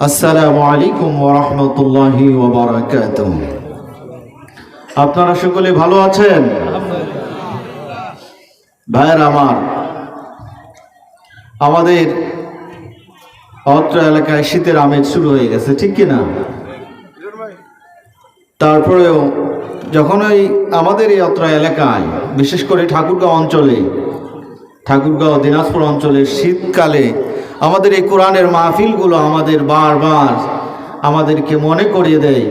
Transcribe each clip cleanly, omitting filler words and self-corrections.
আসসালামু আলাইকুম ওয়া রাহমাতুল্লাহি ওয়া বারাকাতুহু। আপনারা সকলে ভালো আছেন? ভাইয়ের আমার, আমাদের অত্র এলাকায় শীতের আমেজ শুরু হয়ে গেছে, ঠিক কিনা? তারপরেও যখন আমাদের এই অত্র এলাকায়, বিশেষ করে ঠাকুরগাঁও দিনাজপুর অঞ্চলে শীতকালে আমাদের এই কোরআনের মাহফিলগুলো আমাদের বারবার আমাদেরকে মনে করিয়ে দেয়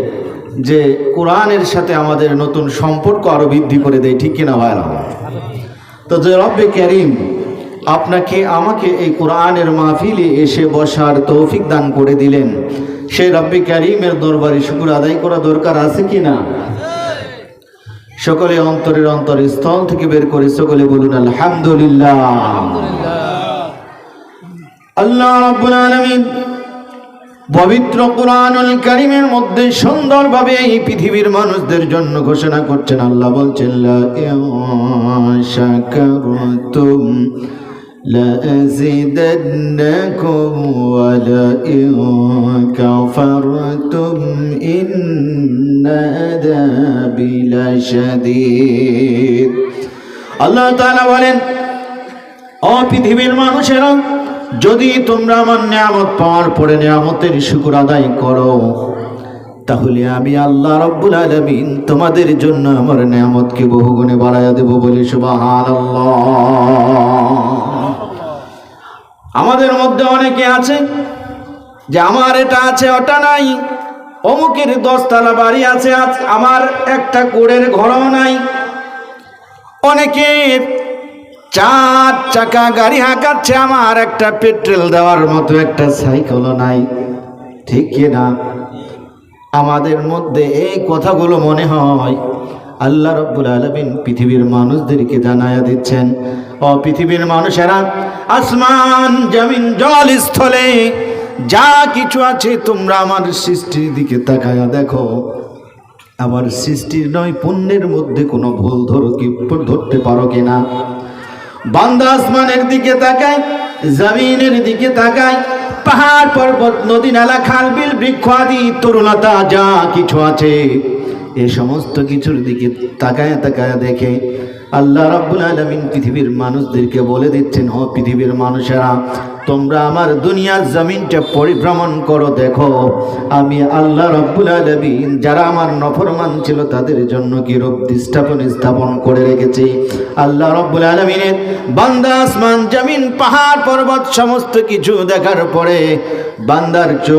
যে কোরআনের সাথে আমাদের নতুন সম্পর্ক আরো বৃদ্ধি করে দেয়, ঠিক কিনা ভাইরা? তো যে রব্বে কারীম আপনাকে আমাকে এই কোরআনের মাহফিলে এসে বসার তৌফিক দান করে দিলেন, সেই রব্বে কারীমের দরবারে শুকর আদায় করা দরকার আছে কিনা? সকলে অন্তরের স্থল থেকে বের করে সকলে বলুন আলহামদুলিল্লাহ। আল্লাহ রাব্বুল আলামিন পবিত্র কুরআনুল কারীমের মধ্যে সুন্দরভাবে এই পৃথিবীর মানুষদের জন্য ঘোষণা করছেন। আল্লাহ বলছেন, লা ইন শাকারতুম লা আযীদান্নাকুম ওয়া লা ইন কাফারতুম ইন্না আযাবি লাশাদীদ। আল্লাহ তাআলা বলেন, ও পৃথিবীর মানুষেরা, যদি তোমরা আমার নিয়ামত পাওয়ার পরে নিয়ামতের শুকর আদায় করো, তাহলে আমি আল্লাহ রাব্বুল আলামিন তোমাদের জন্য আমার নিয়ামতকে বহুগুণে বাড়াইয়া দেব। বলি সুবহানাল্লাহ। আমাদের মধ্যে অনেকে আছে যে আমার এটা আছে ওটা নাই, অমুকের 10 তলা বাড়ি আছে, আমার একটা কুড়ের ঘরও নাই। অনেকের 4 চাকা গাড়ি হাঁকাচ্ছে, আমার একটা পেট্রোল দেওয়ার মতো একটা সাইকেলও নাই, ঠিক কিনা? আমাদের মধ্যে এই কথাগুলো মনে হয় আল্লাহ রাব্বুল আলামিন পৃথিবীর মানুষদেরকে জানায়া দিচ্ছেন, ও পৃথিবীর মানুষেরা, আসমান জমিন জল স্থলে যা কিছু আছে তোমরা আমার সৃষ্টির দিকে তাকায়া দেখো। আমার সৃষ্টির নয় পুণ্যের মধ্যে কোনো ভুল ধরতে পারো কিনা? বান্দা আসমানের দিকে তাকায়, জমিনের দিকে তাকায়, পাহাড় পর্বত নদী নালা খাল বিল বৃক্ষ আদি তরুলতা যা কিছু আছে, এই সমস্ত কিছুর দিকে তাকায় দেখে আল্লাহ রাব্বুল আলামিন পৃথিবীর মানুষদেরকে বলে দিচ্ছেন, ও পৃথিবীর মানুষেরা, তোমরা আমার দুনিয়ার জমিনটা পরিভ্রমণ করো, দেখো আমি আল্লাহ রাব্বুল আলামিন যারা আমার নফরমান ছিল তাদের জন্য কি রূপ স্থাপন করে রেখেছি। আল্লাহ রাব্বুল আলামিনের বান্দা আসমান জমিন পাহাড় পর্বত সমস্ত কিছু দেখার পরে বান্দার চোখ